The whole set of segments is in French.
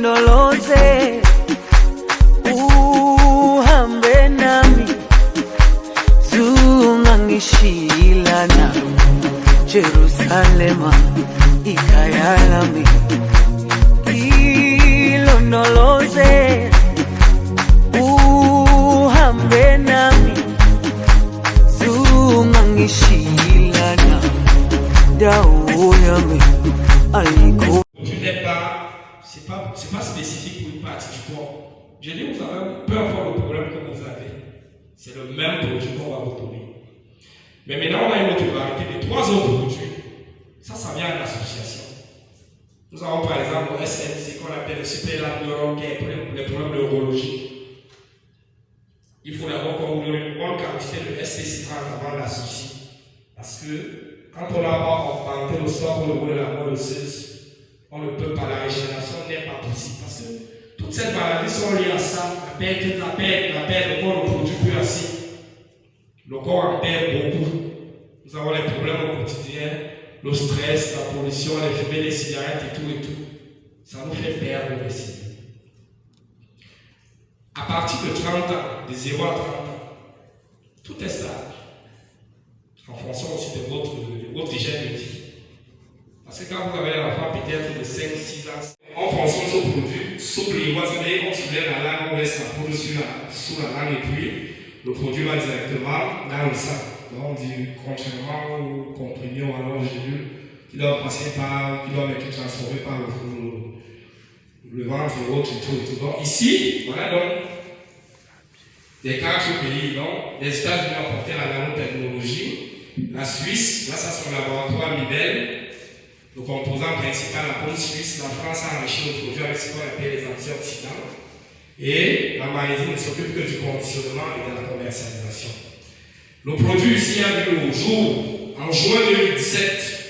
ilondoloze, uhambe nami, zungangishilana, Jerusalema ikhaya lami, ilondoloze, uhambe nami, zungangishilana, dawo yami aliko. C'est pas spécifique pour une partie du corps. Je dis, vous savez, peu importe le problème que vous avez, c'est le même produit qu'on va vous donner. Mais maintenant, on a une autre variété de 3 autres produits. Ça vient à l'association. Nous avons par exemple le SNC qu'on appelle le Superlab Neurocare pour les problèmes neurologiques. Il faut d'abord qu'on vous donne une bonne quantité de SPC30 avant l'associer. Parce que quand on n'a pas augmenté le stock au niveau de la moelle osseuse, on ne peut pas, la régénération n'est pas possible. Parce que toutes ces maladies sont liées à ça, la perte, le corps ne produit plus assez. Le corps en perd beaucoup. Nous avons les problèmes au quotidien, le stress, la pollution, les fumées, les cigarettes et tout. Ça nous fait perdre les cellules. À partir de 30 ans, de 0 à 30 ans, tout est stable. En fonction aussi de votre hygiène de vie. Parce que quand vous avez un enfant peut-être de 5-6 ans, on consomme ce produit, souple et oisonné, on soulève la langue, on laisse la poudre sous la langue et puis le produit va directement dans le sang. Donc on dit contrairement aux comprimés ou à l'eau gélule qui doivent passer par, qui doivent être transformés par le ventre, l'autre et tout. Donc ici, voilà donc des 4 pays, donc les États-Unis ont porté la nanotechnologie, la Suisse, grâce à son laboratoire Mibel, le composant principal, la pomme suisse, la France a enrichi le produit avec ce qu'on appelle les antioxydants. Et la Malaisie ne s'occupe que du conditionnement et de la commercialisation. Le produit ici a vu le jour en juin 2017.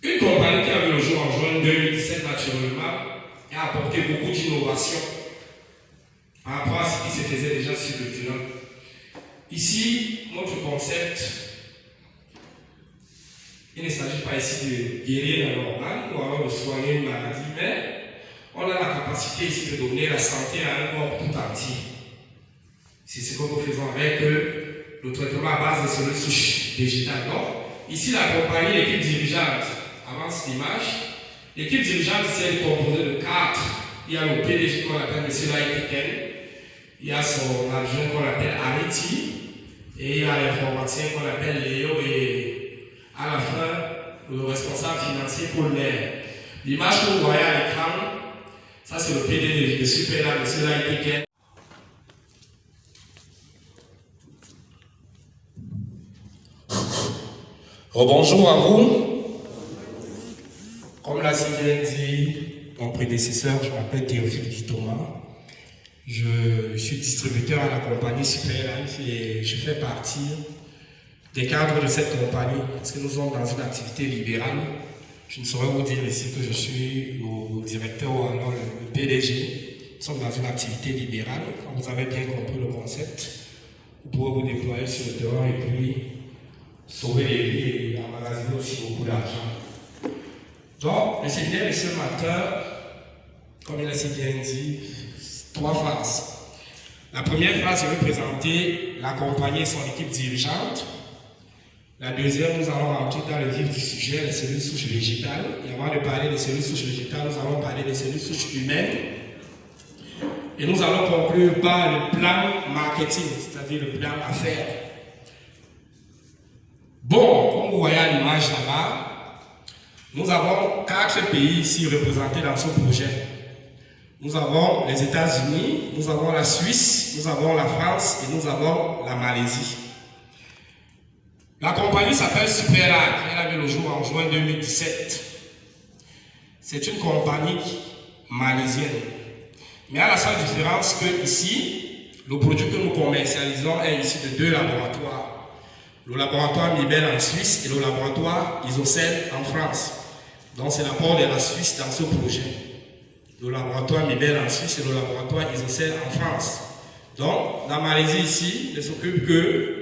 Une compagnie qui a vu le jour en juin 2017 naturellement a apporté beaucoup d'innovation par rapport à ce qui se faisait déjà sur le terrain. Ici, notre concept, il ne s'agit pas ici de guérir un organe ou alors de soigner une maladie, mais on a la capacité ici de donner la santé à un corps tout entier. C'est ce que nous faisons avec le traitement à base de cellules souches végétales. Donc, ici, la compagnie, l'équipe dirigeante, avance l'image. L'équipe dirigeante, c'est composée de 4. Il y a le PDG qu'on appelle M. Laïtiken, il y a son adjoint qu'on appelle Ariti, et il y a l'informaticien qu'on appelle Léo, et à la fin, le responsable financier pour l'air. L'image que vous voyez à l'écran, ça c'est le PDG de Superlab, M. Laïtiken. Rebonjour à vous. Comme l'a si bien dit mon prédécesseur, je m'appelle Théophile Di Thomas. Je suis distributeur à la compagnie Superlife et je fais partie des cadres de cette compagnie parce que nous sommes dans une activité libérale. Je ne saurais vous dire ici que je suis le directeur ou alors le PDG. Nous sommes dans une activité libérale. Quand vous avez bien compris le concept, vous pouvez vous déployer sur le terrain et puis sauver les vies et emmagasiner aussi beaucoup d'argent. Donc, le séminaire de ce matin, comme il a si bien dit, 3 phases. La première phase, je vais présenter la compagnie et son équipe dirigeante. La deuxième, nous allons rentrer dans le vif du sujet, les cellules souches végétales. Et avant de parler des cellules souches végétales, nous allons parler des cellules souches humaines. Et nous allons conclure par le plan marketing, c'est-à-dire le plan affaires. Bon, comme vous voyez à l'image là-bas, nous avons 4 pays ici représentés dans ce projet. Nous avons les États-Unis, nous avons la Suisse, nous avons la France et nous avons la Malaisie. La compagnie s'appelle Superlab, elle a vu le jour en juin 2017. C'est une compagnie malaisienne. Mais à la seule différence que ici, le produit que nous commercialisons est issu de 2 laboratoires. Le laboratoire Mibel en Suisse et le laboratoire Isocel en France. Donc c'est l'apport de la Suisse dans ce projet. Le laboratoire Mibel en Suisse et le laboratoire Isocel en France. Donc la Malaisie ici ne s'occupe que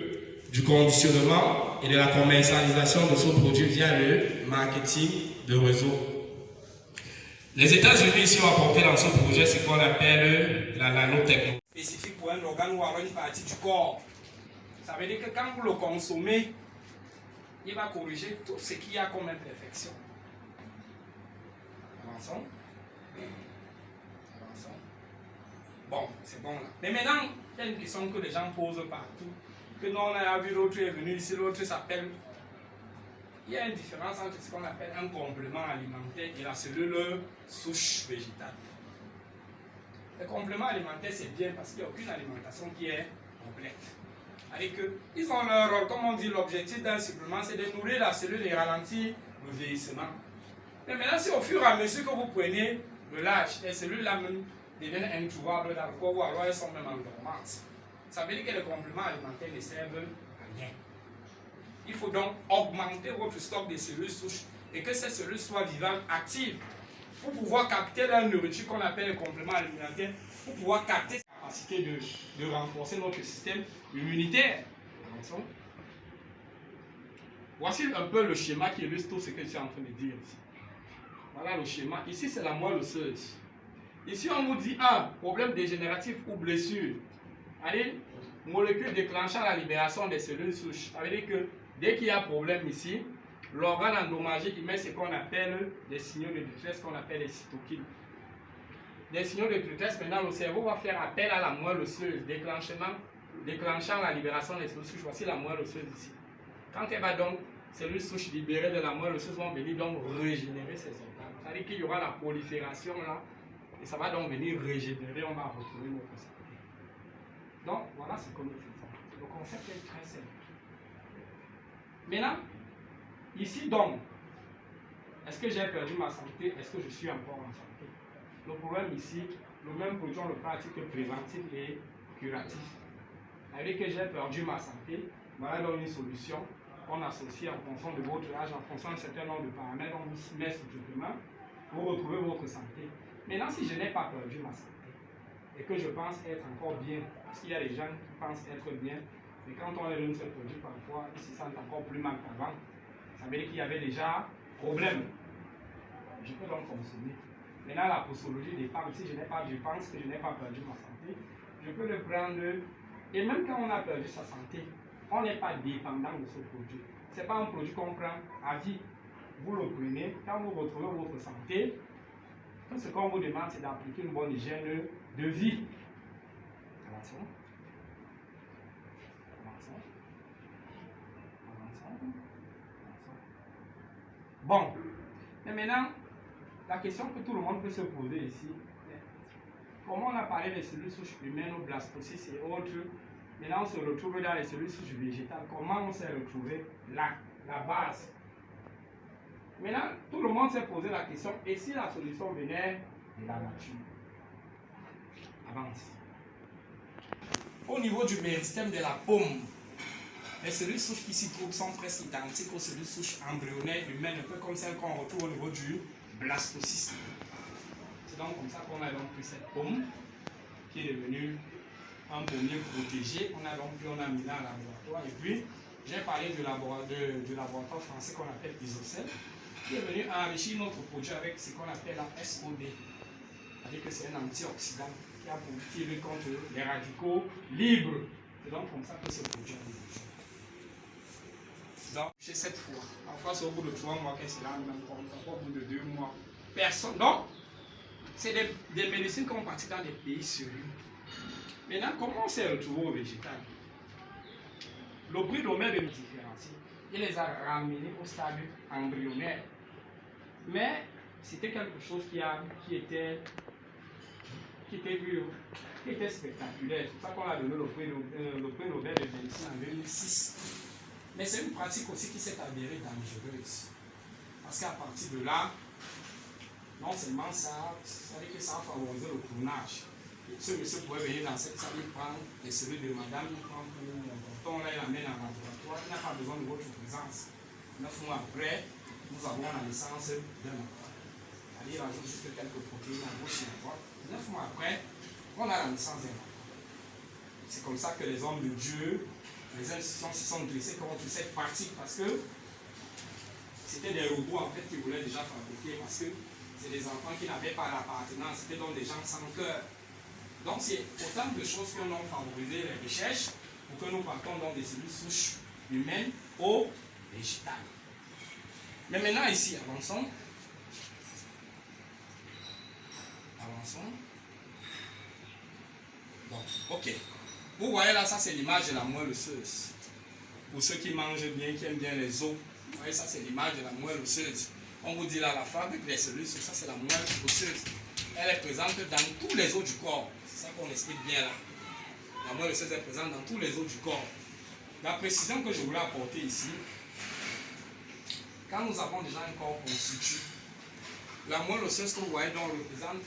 du conditionnement et de la commercialisation de ce produit via le marketing de réseau. Les États-Unis ici ont apporté dans ce projet ce qu'on appelle la nanotechnologie. Spécifique pour un organe ou alors une partie du corps. Ça veut dire que quand vous le consommez, il va corriger tout ce qu'il y a comme imperfection. Avançons. Avançons. Bon, c'est bon là. Mais maintenant, il y a une question que les gens posent partout. Que non, on a vu l'autre est venu ici, l'autre s'appelle. Il y a une différence entre ce qu'on appelle un complément alimentaire et la cellule souche végétale. Le complément alimentaire, c'est bien parce qu'il n'y a aucune alimentation qui est complète. C'est-à-dire qu'ils ont leur rôle, comme on dit, l'objectif d'un supplément, c'est de nourrir la cellule et ralentir le vieillissement. Mais maintenant, si au fur et à mesure que vous prenez le lâche, les cellules là même deviennent introuvables dans le corps ou alors elles sont même en dormance, ça veut dire que les compléments alimentaires ne servent à rien. Il faut donc augmenter votre stock de cellules souches et que ces cellules soient vivantes, actives, pour pouvoir capter la nourriture qu'on appelle les compléments alimentaires, pour pouvoir capter la capacité de renforcer notre système immunitaire. Voici un peu le schéma qui illustre tout ce que je suis en train de dire ici. Voilà le schéma. Ici, c'est la moelle osseuse. Ici, on vous dit problème dégénératif ou blessure. Allez, molécule déclenchant la libération des cellules souches. Ça veut dire que dès qu'il y a problème ici, l'organe endommagé émet ce qu'on appelle des signaux de détresse, qu'on appelle les cytokines. Des signaux de détresse, maintenant le cerveau va faire appel à la moelle osseuse, déclenchant la libération des cellules souches. Voici la moelle osseuse ici. Quand elle va donc, cellules souches libérées de la moelle osseuse vont venir donc régénérer ces organes. C'est-à-dire qu'il y aura la prolifération là, et ça va donc venir régénérer, on va retrouver notre santé. Donc voilà ce que nous faisons. Le concept est très simple. Maintenant, ici donc, est-ce que j'ai perdu ma santé? Est-ce que je suis encore en santé? Le problème ici, le même produit, on le pratique préventif et curatif. C'est-à-dire que j'ai perdu ma santé, voilà donc une solution qu'on associe en fonction de votre âge, en fonction d'un certain nombre de paramètres, on vous met ce traitement pour retrouver votre santé. Maintenant, si je n'ai pas perdu ma santé et que je pense être encore bien, parce qu'il y a des gens qui pensent être bien, mais quand on les donne ce produit, parfois, ils se sentent encore plus mal qu'avant. Ça veut dire qu'il y avait déjà problème. Je peux donc consommer. Maintenant, la posologie dépend. Si je pense que je n'ai pas perdu ma santé, je peux le prendre. Et même quand on a perdu sa santé, on n'est pas dépendant de ce produit. Ce n'est pas un produit qu'on prend à vie. Vous le prenez, quand vous retrouvez votre santé, tout ce qu'on vous demande, c'est d'appliquer une bonne hygiène de vie. Avançons. Avançons. Avançons. Bon. Et maintenant, la question que tout le monde peut se poser ici, comment on a parlé des cellules souches humaines, blastocytes et autres, maintenant on se retrouve dans les cellules souches végétales. Comment on s'est retrouvé là, la base? Maintenant, tout le monde s'est posé la question, et si la solution venait de la nature? Avance. Au niveau du méristème de la paume, les cellules souches qui s'y trouvent sont presque identiques aux cellules souches embryonnaires humaines, un peu comme celles qu'on retrouve au niveau du blastocyste. C'est donc comme ça qu'on a donc pris cette paume, qui est devenue un pommier protégé. On a mis là à laboratoire. Et puis, j'ai parlé du laboratoire français qu'on appelle Isocel, qui est venu enrichir notre produit avec ce qu'on appelle la SOD. C'est-à-dire que c'est un antioxydant qui lutte contre les radicaux libres. C'est donc comme ça que ce produit a été. Donc, j'ai 7 fois. Parfois, c'est au bout de 3 mois que c'est là, même parfois au bout de 2 mois. Personne. Donc, c'est des médecines qu'on pratique dans des pays sérieux. Maintenant, comment on s'est retrouvé au végétal? Le prix d'Omer de différencier, il les a ramenés au stade embryonnaire. Mais c'était quelque chose qui était spectaculaire. C'est pour ça qu'on a donné le prix Nobel de médecine en 2006. Mais c'est une pratique aussi qui s'est avérée dangereuse. Parce qu'à partir de là, non seulement ça veut dire que ça a favorisé le tournage. Ce monsieur pouvait venir dans cette salle, il prend les cellules de madame, il prend le bâton, là, il l'amène en laboratoire, il n'a pas besoin de votre présence. 9 mois après, nous avons la naissance d'un enfant. C'est-à-dire, il rajoute juste quelques protéines à gauche et à droite. 9 mois après, on a la naissance d'un enfant. C'est comme ça que les hommes de Dieu, les institutions se sont dressés contre cette pratique parce que c'était des robots en fait qui voulaient déjà fabriquer parce que C'est des enfants qui n'avaient pas d'appartenance, c'était donc des gens sans cœur. Donc c'est autant de choses que nous ont favorisé les recherches pour que nous partons dans des cellules souches humaines ou végétales. Mais maintenant ici, avançons. Avançons. Bon, ok. Vous voyez là, ça c'est l'image de la moelle osseuse. Pour ceux qui mangent bien, qui aiment bien les os, vous voyez, ça c'est l'image de la moelle osseuse. On vous dit là, la fabrique des cellules, ça c'est la moelle osseuse. Elle est présente dans tous les os du corps. C'est ça qu'on explique bien là. La moelle osseuse est présente dans tous les os du corps. La précision que je voulais apporter ici, quand nous avons déjà un corps constitué, la moelle osseuse que vous voyez donc représente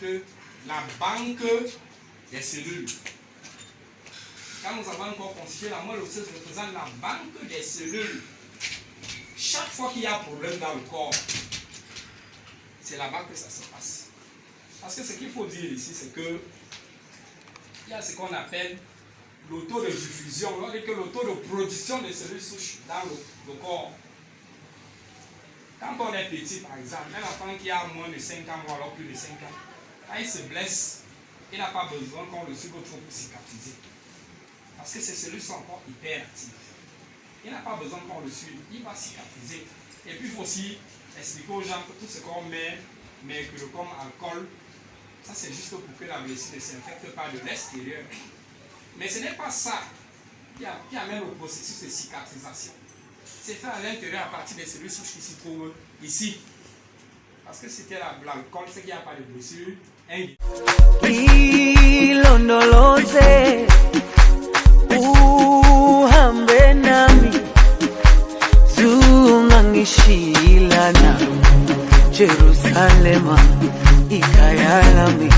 la banque des cellules. Quand nous avons un corps constitué, la moelle osseuse représente la banque des cellules. Chaque fois qu'il y a un problème dans le corps, c'est là-bas que ça se passe. Parce que ce qu'il faut dire ici, c'est que il y a ce qu'on appelle le taux de diffusion, que le taux de production des cellules souches dans le corps. Quand on est petit, par exemple, un enfant qui a moins de 5 ans ou alors plus de 5 ans, quand il se blesse, il n'a pas besoin qu'on le suive trop pour cicatriser. Parce que ces cellules sont encore hyper actives. Il n'a pas besoin qu'on le suive, il va cicatriser. Et puis il faut aussi expliquer aux gens que tout ce qu'on met, mercure comme alcool, ça c'est juste pour que la blessure ne s'infecte pas de l'extérieur. Mais ce n'est pas ça qui amène au processus de cicatrisation. C'est fait à l'intérieur à partir des cellules souches qui se trouvent ici. Parce que c'était l'alcool, c'est qu'il n'y a pas de blessure. Ilondoloze uhambe nami zungangishilana Jerusalema ikayalami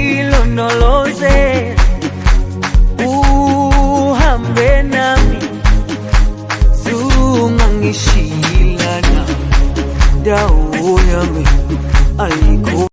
ilondoloze uhambe nami zungangishilana dawo yami aliko